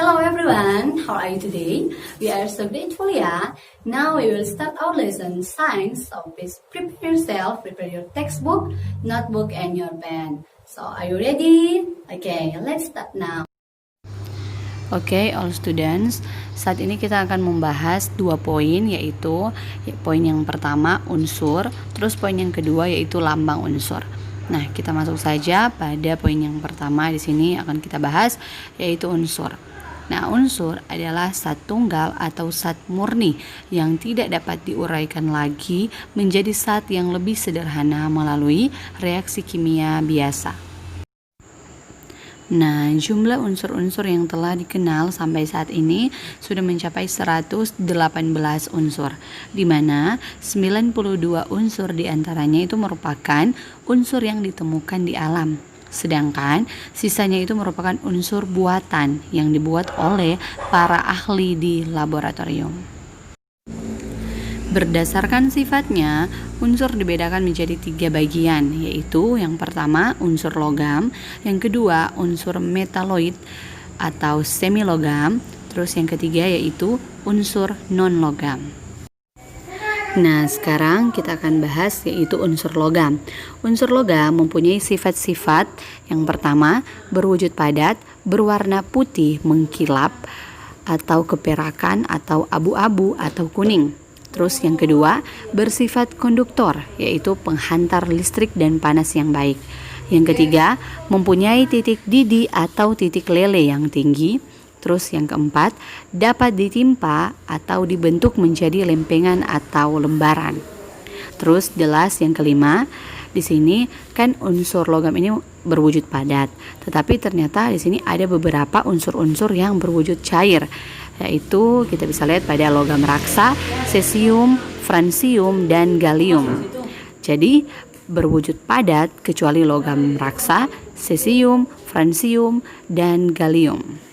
Hello everyone, how are you today? We are so grateful ya. Now we will start our lesson science. So please prepare yourself, prepare your textbook, notebook and your pen. So are you ready? Okay, let's start now. Oke, all students, saat ini kita akan membahas dua poin, yaitu poin yang pertama unsur, terus poin yang kedua yaitu lambang unsur. Nah, kita masuk saja pada poin yang pertama. Di sini akan kita bahas yaitu unsur. Nah, unsur adalah zat tunggal atau zat murni yang tidak dapat diuraikan lagi menjadi zat yang lebih sederhana melalui reaksi kimia biasa. Nah, jumlah unsur-unsur yang telah dikenal sampai saat ini sudah mencapai 118 unsur, di mana 92 unsur diantaranya itu merupakan unsur yang ditemukan di alam. Sedangkan sisanya itu merupakan unsur buatan yang dibuat oleh para ahli di laboratorium. Berdasarkan sifatnya, unsur dibedakan menjadi 3 bagian, yaitu yang pertama unsur logam, yang kedua unsur metaloid atau semilogam, terus yang ketiga yaitu unsur non-logam. Nah, sekarang kita akan bahas yaitu unsur logam. Unsur logam mempunyai sifat-sifat. Yang pertama, berwujud padat, berwarna putih mengkilap atau keperakan atau abu-abu atau kuning. Terus yang kedua, bersifat konduktor, yaitu penghantar listrik dan panas yang baik. Yang ketiga, mempunyai titik didih atau titik lele yang tinggi. Terus yang keempat, dapat ditimpa atau dibentuk menjadi lempengan atau lembaran. Terus jelas yang kelima, di sini kan unsur logam ini berwujud padat, tetapi ternyata di sini ada beberapa unsur-unsur yang berwujud cair, yaitu kita bisa lihat pada logam raksa, cesium, francium, dan gallium. Jadi berwujud padat kecuali logam raksa, cesium, francium, dan gallium.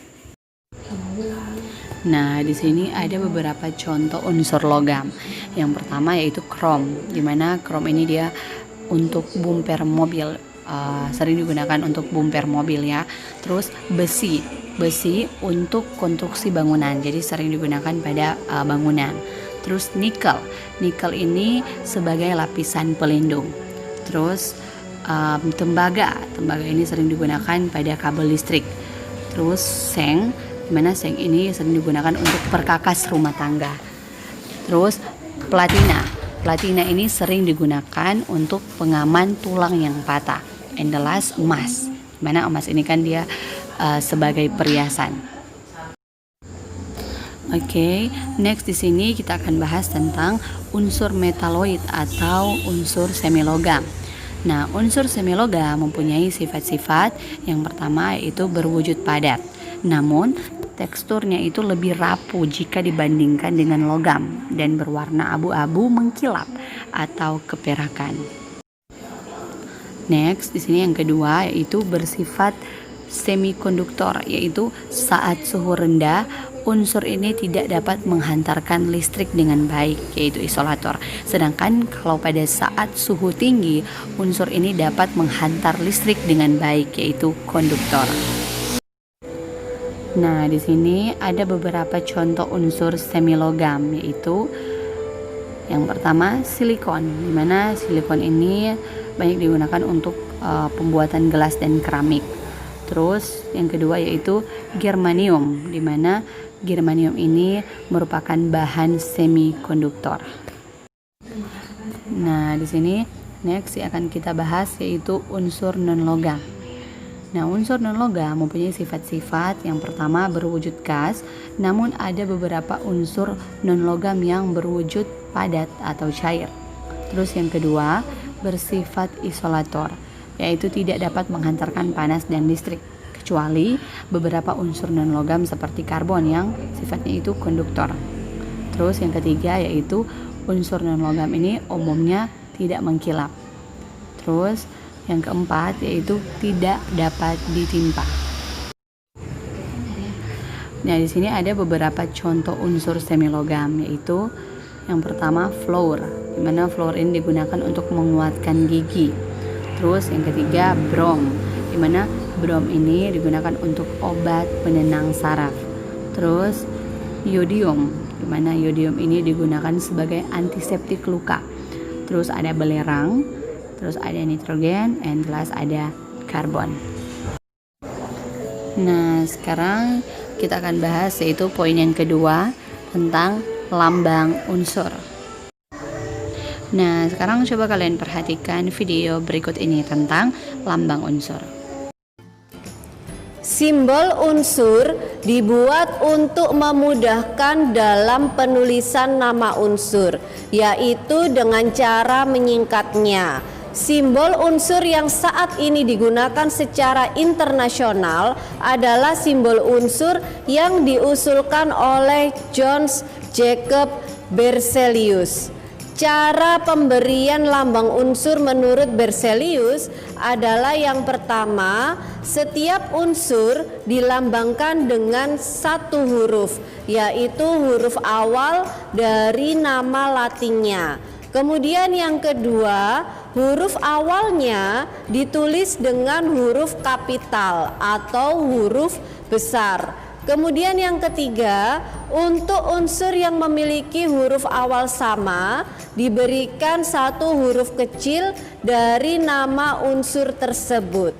Nah, di sini ada beberapa contoh unsur logam. Yang pertama yaitu krom, di mana krom ini dia untuk bumper mobil, sering digunakan untuk bumper mobil ya. Terus besi untuk konstruksi bangunan, jadi sering digunakan pada bangunan. Terus nikel ini sebagai lapisan pelindung. Terus tembaga ini sering digunakan pada kabel listrik. Terus seng, dimana seng ini sering digunakan untuk perkakas rumah tangga. Terus platina ini sering digunakan untuk pengaman tulang yang patah. And the last, emas, dimana emas ini kan dia sebagai perhiasan. Oke, next di sini kita akan bahas tentang unsur metaloid atau unsur semilogam. Nah, unsur semilogam mempunyai sifat-sifat. Yang pertama yaitu berwujud padat, namun teksturnya itu lebih rapuh jika dibandingkan dengan logam dan berwarna abu-abu mengkilap atau keperakan. Next, di sini yang kedua yaitu bersifat semikonduktor, yaitu saat suhu rendah unsur ini tidak dapat menghantarkan listrik dengan baik, yaitu isolator. Sedangkan kalau pada saat suhu tinggi unsur ini dapat menghantar listrik dengan baik, yaitu konduktor. Nah, di sini ada beberapa contoh unsur semilogam, yaitu yang pertama silikon, di mana silikon ini banyak digunakan untuk pembuatan gelas dan keramik. Terus yang kedua yaitu germanium, di mana germanium ini merupakan bahan semikonduktor. Nah, di sini next akan kita bahas yaitu unsur non-logam. Nah, unsur non-logam mempunyai sifat-sifat. Yang pertama berwujud gas, namun ada beberapa unsur non-logam yang berwujud padat atau cair. Terus yang kedua bersifat isolator, yaitu tidak dapat menghantarkan panas dan listrik, kecuali beberapa unsur non-logam seperti karbon yang sifatnya itu konduktor. Terus yang ketiga yaitu unsur non-logam ini umumnya tidak mengkilap. Terus yang keempat yaitu tidak dapat ditimpa. Nah, di sini ada beberapa contoh unsur semilogam, yaitu yang pertama fluor, di mana fluor ini digunakan untuk menguatkan gigi. Terus yang ketiga brom, di mana brom ini digunakan untuk obat penenang saraf. Terus yodium, di mana yodium ini digunakan sebagai antiseptik luka. Terus ada belerang, terus ada nitrogen, and last ada karbon. Nah, sekarang kita akan bahas yaitu poin yang kedua tentang lambang unsur. Nah, sekarang coba kalian perhatikan video berikut ini tentang lambang unsur. Simbol unsur dibuat untuk memudahkan dalam penulisan nama unsur, yaitu dengan cara menyingkatnya. Simbol unsur yang saat ini digunakan secara internasional adalah simbol unsur yang diusulkan oleh Johannes Jacob Berzelius. Cara pemberian lambang unsur menurut Berzelius adalah yang pertama, setiap unsur dilambangkan dengan satu huruf, yaitu huruf awal dari nama latinnya. Kemudian yang kedua, huruf awalnya ditulis dengan huruf kapital atau huruf besar. Kemudian yang ketiga, untuk unsur yang memiliki huruf awal sama, diberikan satu huruf kecil dari nama unsur tersebut.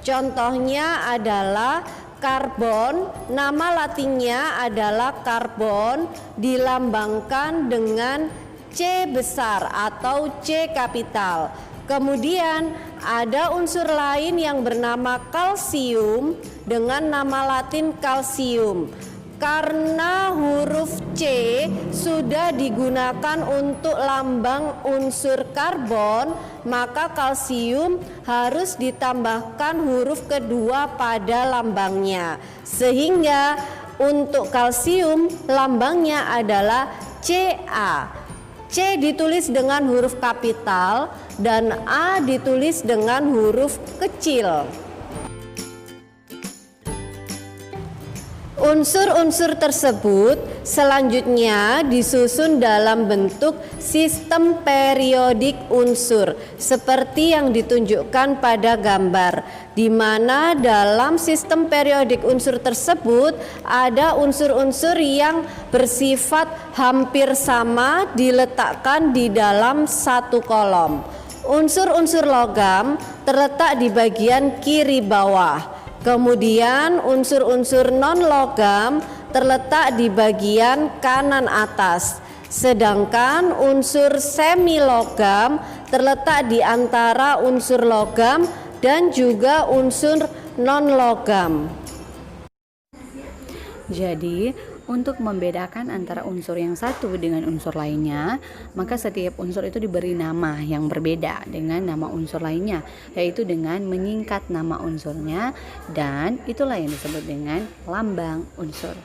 Contohnya adalah karbon, nama latinnya adalah karbon, dilambangkan dengan C besar atau C kapital. Kemudian ada unsur lain yang bernama kalsium dengan nama latin kalsium. Karena huruf C sudah digunakan untuk lambang unsur karbon, maka kalsium harus ditambahkan huruf kedua pada lambangnya. Sehingga untuk kalsium lambangnya adalah Ca. C ditulis dengan huruf kapital dan A ditulis dengan huruf kecil. Unsur-unsur tersebut selanjutnya disusun dalam bentuk sistem periodik unsur seperti yang ditunjukkan pada gambar, di mana dalam sistem periodik unsur tersebut ada unsur-unsur yang bersifat hampir sama diletakkan di dalam satu kolom. Unsur-unsur logam terletak di bagian kiri bawah. Kemudian unsur-unsur non-logam terletak di bagian kanan atas. Sedangkan unsur semi-logam terletak di antara unsur logam dan juga unsur non-logam. Jadi, untuk membedakan antara unsur yang satu dengan unsur lainnya, maka setiap unsur itu diberi nama yang berbeda dengan nama unsur lainnya, yaitu dengan menyingkat nama unsurnya, dan itulah yang disebut dengan lambang unsur.